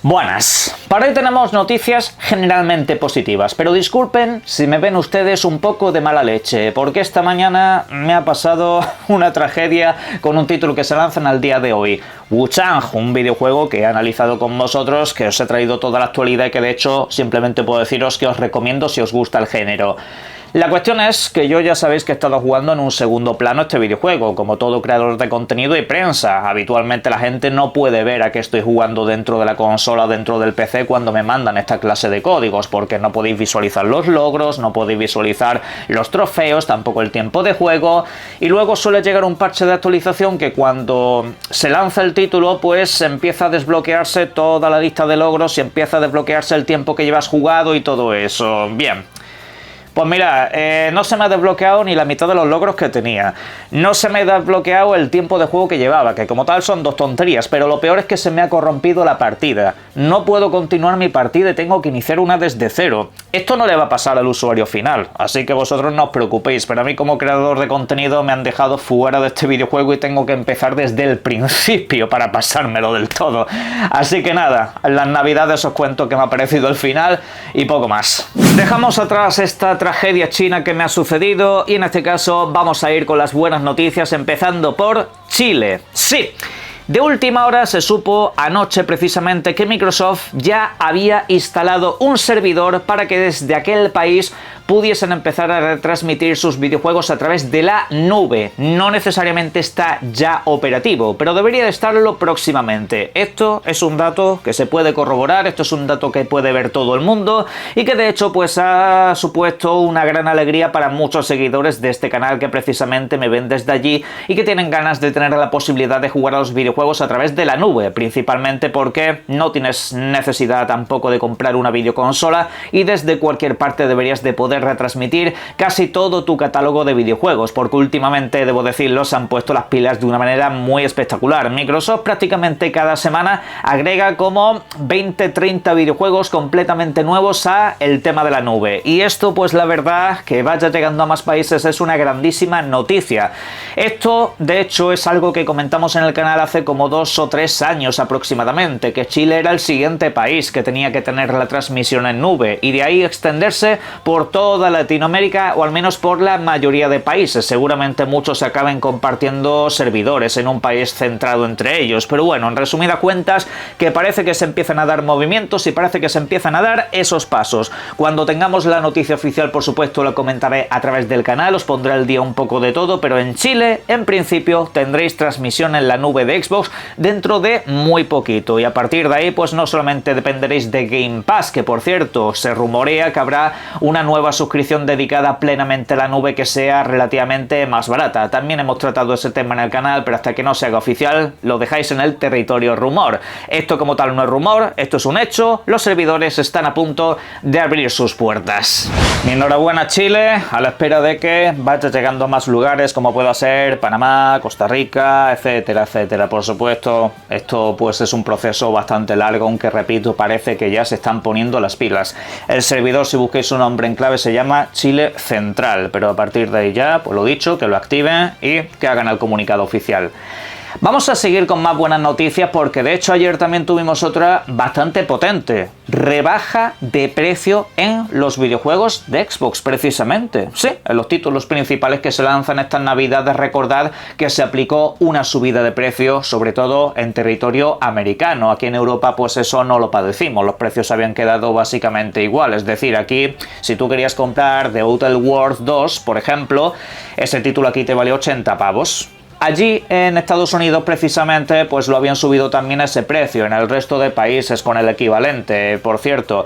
Buenas. Para hoy tenemos noticias generalmente positivas, pero disculpen si me ven ustedes un poco de mala leche, porque esta mañana me ha pasado una tragedia con un título que se lanza en el día de hoy. Wuchang, un videojuego que he analizado con vosotros, que os he traído toda la actualidad y que de hecho simplemente puedo deciros que os recomiendo si os gusta el género. La cuestión es que yo ya sabéis que he estado jugando en un segundo plano este videojuego, como todo creador de contenido y prensa. Habitualmente la gente no puede ver a qué estoy jugando dentro de la consola o dentro del PC cuando me mandan esta clase de códigos, porque no podéis visualizar los logros, no podéis visualizar los trofeos, tampoco el tiempo de juego, y luego suele llegar un parche de actualización que cuando se lanza el título pues empieza a desbloquearse toda la lista de logros y empieza a desbloquearse el tiempo que llevas jugado y todo eso. Bien. Pues mira, no se me ha desbloqueado ni la mitad de los logros que tenía. No se me ha desbloqueado el tiempo de juego que llevaba, que como tal son dos tonterías, pero lo peor es que se me ha corrompido la partida. No puedo continuar mi partida y tengo que iniciar una desde cero. Esto no le va a pasar al usuario final, así que vosotros no os preocupéis, pero a mí como creador de contenido me han dejado fuera de este videojuego y tengo que empezar desde el principio para pasármelo del todo. Así que nada, en las navidades os cuento qué me ha parecido el final y poco más. Dejamos atrás esta tragedia china que me ha sucedido y en este caso vamos a ir con las buenas noticias, empezando por Chile. Sí. De última hora se supo anoche precisamente que Microsoft ya había instalado un servidor para que desde aquel país pudiesen empezar a retransmitir sus videojuegos a través de la nube. No necesariamente está ya operativo, pero debería de estarlo próximamente. Esto es un dato que se puede corroborar, esto es un dato que puede ver todo el mundo y que de hecho pues ha supuesto una gran alegría para muchos seguidores de este canal que precisamente me ven desde allí y que tienen ganas de tener la posibilidad de jugar a los videojuegos a través de la nube, principalmente porque no tienes necesidad tampoco de comprar una videoconsola y desde cualquier parte deberías de poder retransmitir casi todo tu catálogo de videojuegos, porque últimamente, debo decirlo, se han puesto las pilas de una manera muy espectacular. Microsoft prácticamente cada semana agrega como 20-30 videojuegos completamente nuevos a el tema de la nube, y esto pues la verdad que vaya llegando a más países es una grandísima noticia. Esto de hecho es algo que comentamos en el canal hace como 2 o 3 años aproximadamente, que Chile era el siguiente país que tenía que tener la transmisión en nube y de ahí extenderse por toda Latinoamérica o al menos por la mayoría de países. Seguramente muchos se acaben compartiendo servidores en un país centrado entre ellos, pero bueno, en resumidas cuentas que parece que se empiezan a dar movimientos y parece que se empiezan a dar esos pasos. Cuando tengamos la noticia oficial, por supuesto, lo comentaré a través del canal, os pondré al día un poco de todo, pero en Chile, en principio, tendréis transmisión en la nube de Xbox dentro de muy poquito y a partir de ahí pues no solamente dependeréis de Game Pass, que por cierto se rumorea que habrá una nueva suscripción dedicada plenamente a la nube que sea relativamente más barata. También hemos tratado ese tema en el canal, pero hasta que no se haga oficial lo dejáis en el territorio rumor. Esto como tal no es rumor, esto es un hecho, los servidores están a punto de abrir sus puertas. Mi enhorabuena Chile, a la espera de que vaya llegando a más lugares como pueda ser Panamá, Costa Rica, etcétera, etcétera. Por supuesto, esto pues es un proceso bastante largo, aunque repito, parece que ya se están poniendo las pilas. El servidor, si busquéis su nombre en clave, se llama Chile Central, pero a partir de ahí ya, pues lo dicho, que lo activen y que hagan el comunicado oficial. Vamos a seguir con más buenas noticias porque de hecho ayer también tuvimos otra bastante potente. Rebaja de precio en los videojuegos de Xbox precisamente. Sí, en los títulos principales que se lanzan estas navidades, recordad que se aplicó una subida de precio, sobre todo en territorio americano. Aquí en Europa pues eso no lo padecimos, los precios habían quedado básicamente igual. Es decir, aquí si tú querías comprar The Outer Worlds 2, por ejemplo, ese título aquí te valía 80 pavos. Allí en Estados Unidos precisamente pues lo habían subido también a ese precio, en el resto de países con el equivalente, por cierto.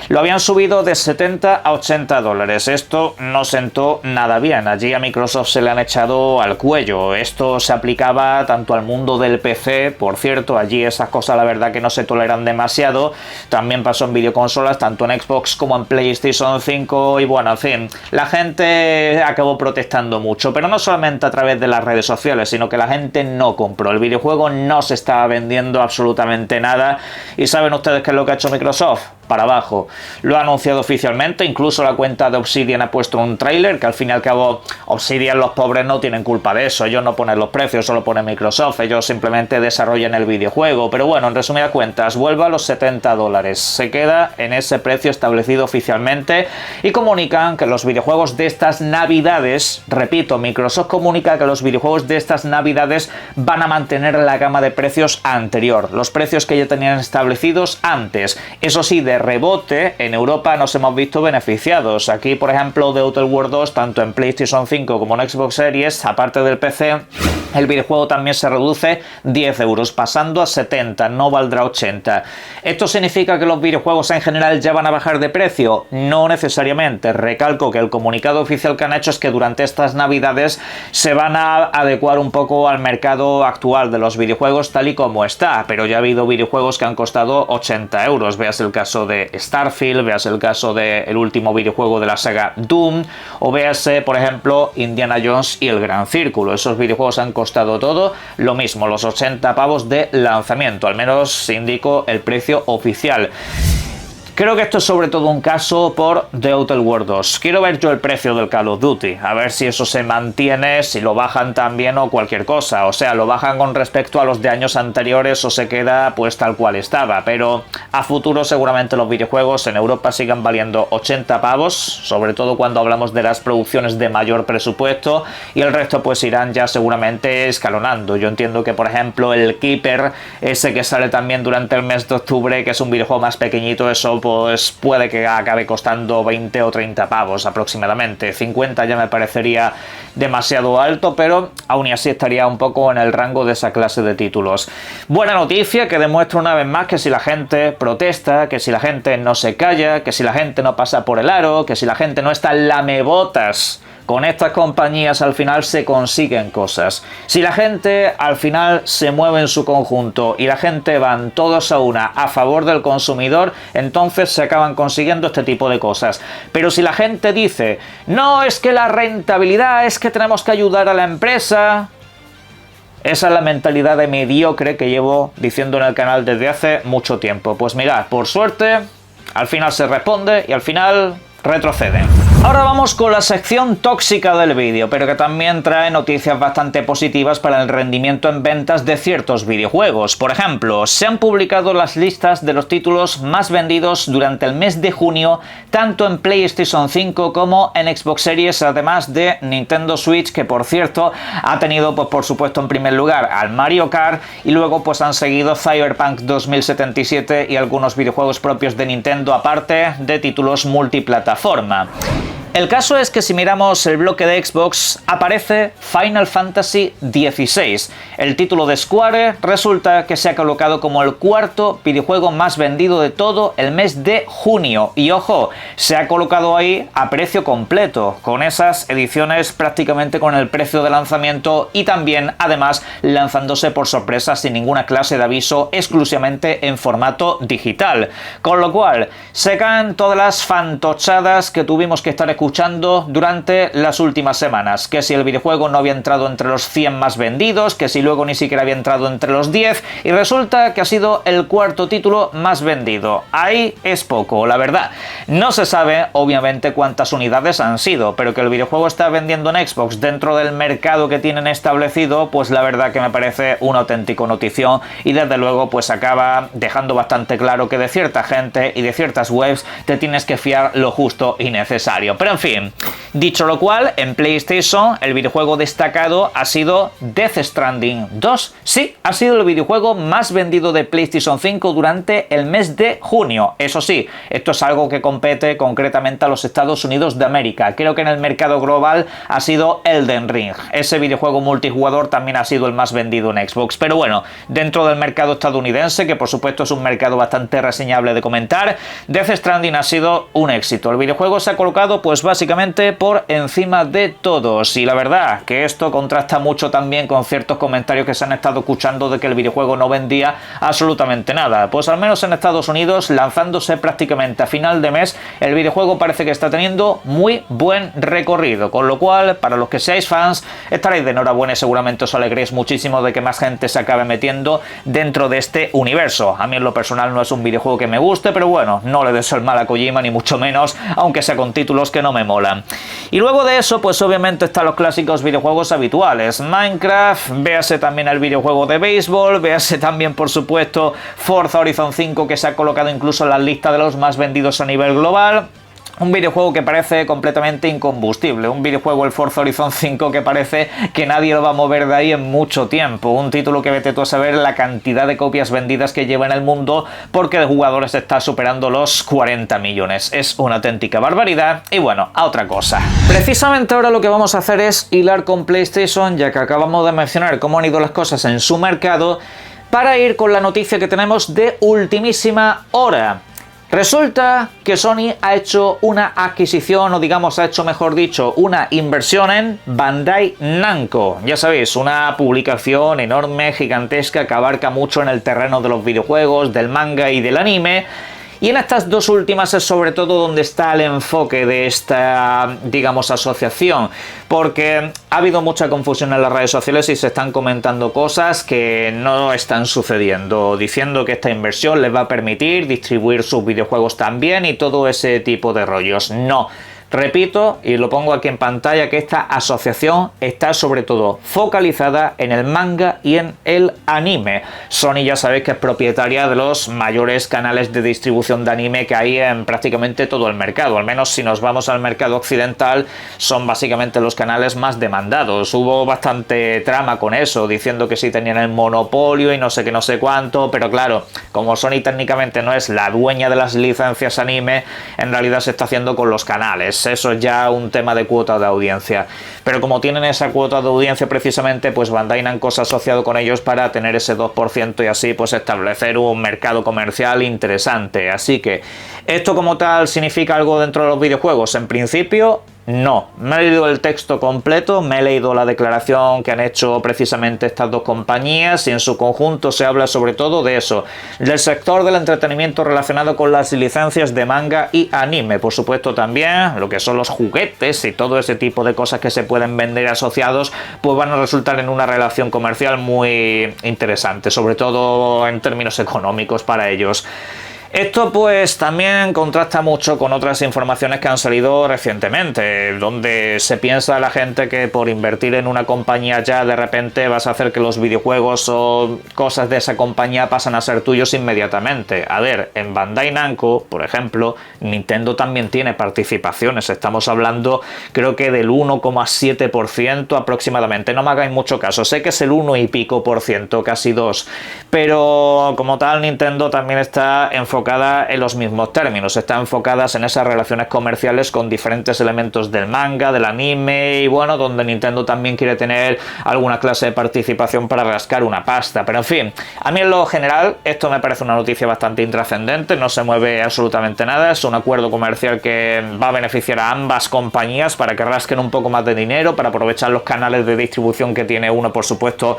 Lo habían subido de 70 a 80 dólares. Esto no sentó nada bien. Allí a Microsoft se le han echado al cuello. Esto se aplicaba tanto al mundo del PC, por cierto, allí esas cosas la verdad que no se toleran demasiado. También pasó en videoconsolas, tanto en Xbox como en PlayStation 5 y bueno, en fin, la gente acabó protestando mucho, pero no solamente a través de las redes sociales, sino que la gente no compró. El videojuego no se estaba vendiendo absolutamente nada. ¿Y saben ustedes qué es lo que ha hecho Microsoft? para abajo. Lo ha anunciado oficialmente, incluso la cuenta de Obsidian ha puesto un tráiler, que al fin y al cabo Obsidian, los pobres, no tienen culpa de eso, ellos no ponen los precios, solo pone Microsoft, ellos simplemente desarrollan el videojuego, pero bueno, en resumidas cuentas, vuelve a los $70, se queda en ese precio establecido oficialmente y comunican que los videojuegos de estas navidades, repito, Microsoft comunica que los videojuegos de estas navidades van a mantener la gama de precios anterior, los precios que ya tenían establecidos antes. Eso sí, de rebote, en Europa nos hemos visto beneficiados. Aquí, por ejemplo, The Outer Worlds 2, tanto en PlayStation 5 como en Xbox Series, aparte del PC, el videojuego también se reduce 10 euros, pasando a 70, no valdrá 80. ¿Esto significa que los videojuegos en general ya van a bajar de precio? No necesariamente. Recalco que el comunicado oficial que han hecho es que durante estas navidades se van a adecuar un poco al mercado actual de los videojuegos tal y como está, pero ya ha habido videojuegos que han costado 80 euros. Veas el caso de Starfield, veas el caso del último videojuego de la saga Doom, o veas, por ejemplo, Indiana Jones y el Gran Círculo. Esos videojuegos han costado todo lo mismo, los 80 pavos de lanzamiento, al menos indico el precio oficial. Creo que esto es sobre todo un caso por The Outer Worlds 2. Quiero ver yo el precio del Call of Duty, a ver si eso se mantiene, si lo bajan también o cualquier cosa. O sea, lo bajan con respecto a los de años anteriores o se queda pues tal cual estaba. Pero a futuro seguramente los videojuegos en Europa sigan valiendo 80 pavos, sobre todo cuando hablamos de las producciones de mayor presupuesto, y el resto pues irán ya seguramente escalonando. Yo entiendo que, por ejemplo, el Keeper, ese que sale también durante el mes de octubre, que es un videojuego más pequeñito, eso pues puede que acabe costando 20 o 30 pavos aproximadamente. 50 ya me parecería demasiado alto, pero aún así estaría un poco en el rango de esa clase de títulos. Buena noticia, que demuestra una vez más que si la gente protesta, que si la gente no se calla, que si la gente no pasa por el aro, que si la gente no está lamebotas con estas compañías, al final se consiguen cosas. Si la gente al final se mueve en su conjunto y la gente van todos a una a favor del consumidor, entonces se acaban consiguiendo este tipo de cosas. Pero si la gente dice, no, es que la rentabilidad, es que tenemos que ayudar a la empresa, esa es la mentalidad de mediocre que llevo diciendo en el canal desde hace mucho tiempo. Pues mirad, por suerte, al final se responde y al final retroceden. Ahora vamos con la sección tóxica del vídeo, pero que también trae noticias bastante positivas para el rendimiento en ventas de ciertos videojuegos. Por ejemplo, se han publicado las listas de los títulos más vendidos durante el mes de junio, tanto en PlayStation 5 como en Xbox Series, además de Nintendo Switch, que por cierto ha tenido, pues por supuesto, en primer lugar al Mario Kart, y luego pues han seguido Cyberpunk 2077 y algunos videojuegos propios de Nintendo, aparte de títulos multiplataforma. El caso es que si miramos el bloque de Xbox, aparece Final Fantasy XVI. El título de Square resulta que se ha colocado como el cuarto videojuego más vendido de todo el mes de junio. Y ojo, se ha colocado ahí a precio completo, con esas ediciones prácticamente con el precio de lanzamiento y también, además, lanzándose por sorpresa sin ninguna clase de aviso, exclusivamente en formato digital. Con lo cual, se caen todas las fantochadas que tuvimos que estar escuchando durante las últimas semanas, que si el videojuego no había entrado entre los 100 más vendidos, que si luego ni siquiera había entrado entre los 10, y resulta que ha sido el cuarto título más vendido. Ahí es poco, la verdad. No se sabe, obviamente, cuántas unidades han sido, pero que el videojuego está vendiendo en Xbox dentro del mercado que tienen establecido, pues la verdad que me parece una auténtica notición, y desde luego pues acaba dejando bastante claro que de cierta gente y de ciertas webs te tienes que fiar lo justo y necesario. Pero en fin, dicho lo cual, en PlayStation el videojuego destacado ha sido Death Stranding 2. Sí, ha sido el videojuego más vendido de PlayStation 5 durante el mes de junio. Eso sí, esto es algo que compete concretamente a los Estados Unidos de América. Creo que en el mercado global ha sido Elden Ring. Ese videojuego multijugador también ha sido el más vendido en Xbox. Pero bueno, dentro del mercado estadounidense, que por supuesto es un mercado bastante reseñable de comentar, Death Stranding ha sido un éxito. El videojuego se ha colocado pues pues básicamente por encima de todos. Y la verdad que esto contrasta mucho también con ciertos comentarios que se han estado escuchando de que el videojuego no vendía absolutamente nada. Pues al menos en Estados Unidos, lanzándose prácticamente a final de mes, el videojuego parece que está teniendo muy buen recorrido, con lo cual, para los que seáis fans, estaréis de enhorabuena y seguramente os alegréis muchísimo de que más gente se acabe metiendo dentro de este universo. A mí en lo personal no es un videojuego que me guste, pero bueno, no le deseo el mal a Kojima ni mucho menos, aunque sea con títulos que no me molan. Y luego de eso, pues obviamente están los clásicos videojuegos habituales. Minecraft, véase también el videojuego de béisbol, véase también por supuesto Forza Horizon 5, que se ha colocado incluso en la lista de los más vendidos a nivel global. Un videojuego que parece completamente incombustible, un videojuego, el Forza Horizon 5, que parece que nadie lo va a mover de ahí en mucho tiempo, un título que vete tú a saber la cantidad de copias vendidas que lleva en el mundo, porque de jugadores está superando los 40 millones, es una auténtica barbaridad. Y bueno, a otra cosa. Precisamente ahora lo que vamos a hacer es hilar con PlayStation, ya que acabamos de mencionar cómo han ido las cosas en su mercado, para ir con la noticia que tenemos de ultimísima hora. Resulta que Sony ha hecho una adquisición, o digamos, ha hecho, mejor dicho, una inversión en Bandai Namco. Ya sabéis, una publicación enorme, gigantesca, que abarca mucho en el terreno de los videojuegos, del manga y del anime. Y en estas dos últimas es sobre todo donde está el enfoque de esta, digamos, asociación, porque ha habido mucha confusión en las redes sociales y se están comentando cosas que no están sucediendo, diciendo que esta inversión les va a permitir distribuir sus videojuegos también y todo ese tipo de rollos. No. Repito, y lo pongo aquí en pantalla, que esta asociación está sobre todo focalizada en el manga y en el anime. Sony ya sabéis que es propietaria de los mayores canales de distribución de anime que hay en prácticamente todo el mercado. Al menos si nos vamos al mercado occidental, son básicamente los canales más demandados. Hubo bastante trama con eso, diciendo que sí tenían el monopolio y no sé qué, no sé cuánto, pero claro, como Sony técnicamente no es la dueña de las licencias anime, en realidad se está haciendo con los canales. Eso es ya un tema de cuota de audiencia, pero como tienen esa cuota de audiencia precisamente, pues Bandai Namco se ha asociado con ellos para tener ese 2% y así pues establecer un mercado comercial interesante. Así que esto como tal significa algo dentro de los videojuegos. En principio no, me he leído el texto completo, me he leído la declaración que han hecho precisamente estas dos compañías y en su conjunto se habla sobre todo de eso, del sector del entretenimiento relacionado con las licencias de manga y anime, por supuesto también lo que son los juguetes y todo ese tipo de cosas que se pueden vender asociados, pues van a resultar en una relación comercial muy interesante, sobre todo en términos económicos para ellos. Esto pues también contrasta mucho con otras informaciones que han salido recientemente, donde se piensa la gente que por invertir en una compañía ya de repente vas a hacer que los videojuegos o cosas de esa compañía pasan a ser tuyos inmediatamente. A ver, en Bandai Namco, por ejemplo, Nintendo también tiene participaciones, estamos hablando creo que del 1,7% aproximadamente, no me hagáis mucho caso, sé que es el 1 y pico por ciento, casi 2, pero como tal Nintendo también está enfocada en los mismos términos, están enfocadas en esas relaciones comerciales con diferentes elementos del manga, del anime y bueno, donde Nintendo también quiere tener alguna clase de participación para rascar una pasta, pero en fin, a mí en lo general esto me parece una noticia bastante intrascendente, no se mueve absolutamente nada, es un acuerdo comercial que va a beneficiar a ambas compañías para que rasquen un poco más de dinero, para aprovechar los canales de distribución que tiene uno, por supuesto,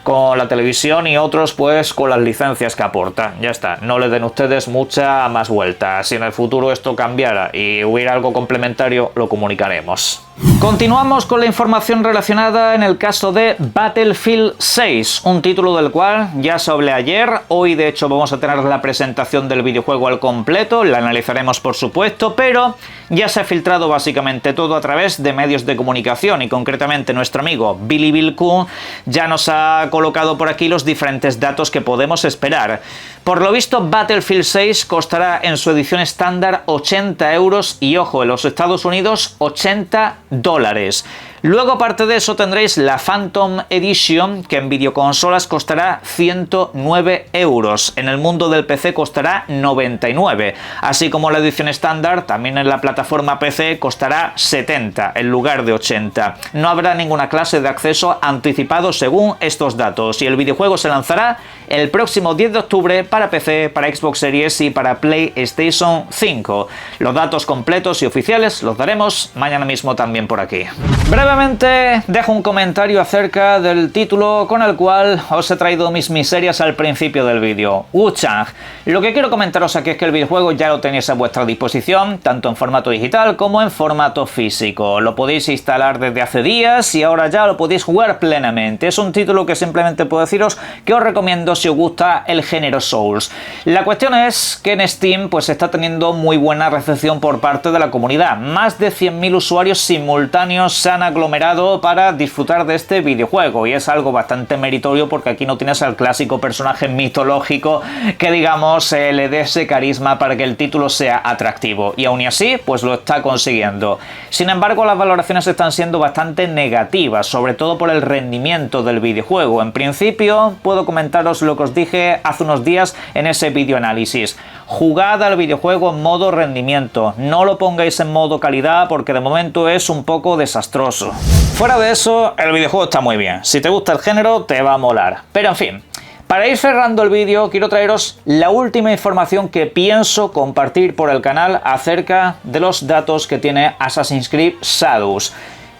con la televisión y otros pues con las licencias que aporta. Ya está, no le den ustedes mucha más vuelta. Si en el futuro esto cambiara y hubiera algo complementario, lo comunicaremos. Continuamos con la información relacionada en el caso de Battlefield 6, un título del cual ya se hablé ayer. Hoy de hecho vamos a tener la presentación del videojuego al completo, la analizaremos por supuesto, pero ya se ha filtrado básicamente todo a través de medios de comunicación y concretamente nuestro amigo Billy Bill Kuhn ya nos ha colocado por aquí los diferentes datos que podemos esperar. Por lo visto Battlefield 6 costará en su edición estándar 80 euros y ojo, en los Estados Unidos $80. Luego, aparte de eso, tendréis la Phantom Edition, que en videoconsolas costará 109 euros. En el mundo del PC costará 99. Así como la edición estándar, también en la plataforma PC costará 70 en lugar de 80. No habrá ninguna clase de acceso anticipado según estos datos. Y el videojuego se lanzará el próximo 10 de octubre para PC, para Xbox Series y para PlayStation 5. Los datos completos y oficiales los daremos mañana mismo también por aquí. Brevemente dejo un comentario acerca del título con el cual os he traído mis miserias al principio del vídeo, Wuchang. Lo que quiero comentaros aquí es que el videojuego ya lo tenéis a vuestra disposición, tanto en formato digital como en formato físico. Lo podéis instalar desde hace días y ahora ya lo podéis jugar plenamente. Es un título que simplemente puedo deciros que os recomiendo si os gusta el género Souls. La cuestión es que en Steam pues está teniendo muy buena recepción por parte de la comunidad. Más de 100.000 usuarios simultáneos se han aglomerado para disfrutar de este videojuego y es algo bastante meritorio porque aquí no tienes al clásico personaje mitológico que digamos le dé ese carisma para que el título sea atractivo y aún así pues lo está consiguiendo. Sin embargo, las valoraciones están siendo bastante negativas, sobre todo por el rendimiento del videojuego. En principio puedo comentaros lo que os dije hace unos días en ese vídeo análisis. Jugad al videojuego en modo rendimiento, no lo pongáis en modo calidad porque de momento es un poco desastroso. Fuera de eso, el videojuego está muy bien. Si te gusta el género, te va a molar. Pero en fin, para ir cerrando el vídeo, quiero traeros la última información que pienso compartir por el canal acerca de los datos que tiene Assassin's Creed Shadows.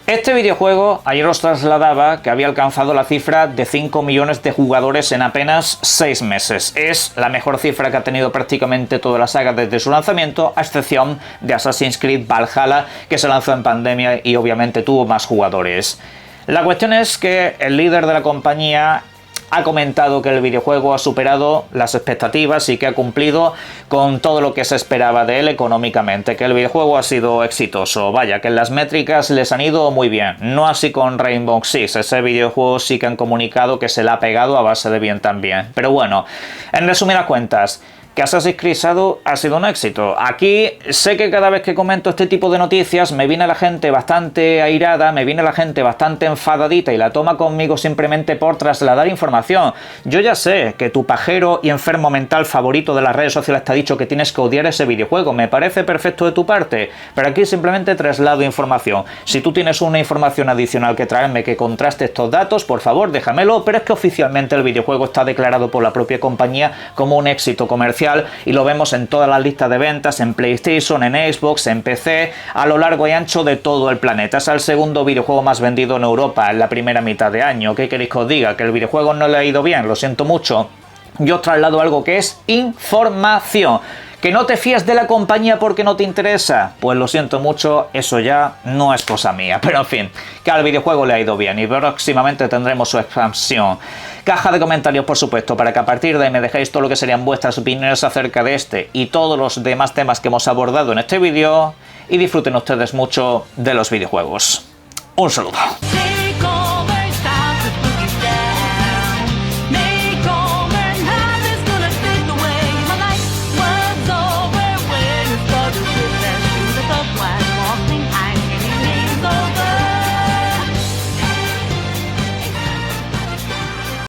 Este videojuego ayer os trasladaba que había alcanzado la cifra de 5 millones de jugadores en apenas 6 meses. Es la mejor cifra que ha tenido prácticamente toda la saga desde su lanzamiento, a excepción de Assassin's Creed Valhalla, que se lanzó en pandemia y obviamente tuvo más jugadores. La cuestión es que el líder de la compañía ha comentado que el videojuego ha superado las expectativas y que ha cumplido con todo lo que se esperaba de él económicamente, que el videojuego ha sido exitoso, vaya, que las métricas les han ido muy bien, no así con Rainbow Six, ese videojuego sí que han comunicado que se le ha pegado a base de bien también, pero bueno, en resumidas cuentas, que Assassin's Creed Shadows ha sido un éxito. Aquí sé que cada vez que comento este tipo de noticias me viene la gente bastante airada, me viene la gente bastante enfadadita y la toma conmigo simplemente por trasladar información. Yo ya sé que tu pajero y enfermo mental favorito de las redes sociales te ha dicho que tienes que odiar ese videojuego, me parece perfecto de tu parte, pero aquí simplemente traslado información. Si tú tienes una información adicional que traerme que contraste estos datos, por favor déjamelo, pero es que oficialmente el videojuego está declarado por la propia compañía como un éxito comercial y lo vemos en todas las listas de ventas, en PlayStation, en Xbox, en PC, a lo largo y ancho de todo el planeta. Es el segundo videojuego más vendido en Europa en la primera mitad de año. ¿Qué queréis que os diga? ¿Que el videojuego no le ha ido bien? Lo siento mucho. Yo os traslado algo que es información. ¿Que no te fías de la compañía porque no te interesa? Pues lo siento mucho, eso ya no es cosa mía. Pero en fin, que al videojuego le ha ido bien y próximamente tendremos su expansión. Caja de comentarios, por supuesto, para que a partir de ahí me dejéis todo lo que serían vuestras opiniones acerca de este y todos los demás temas que hemos abordado en este vídeo y disfruten ustedes mucho de los videojuegos. Un saludo.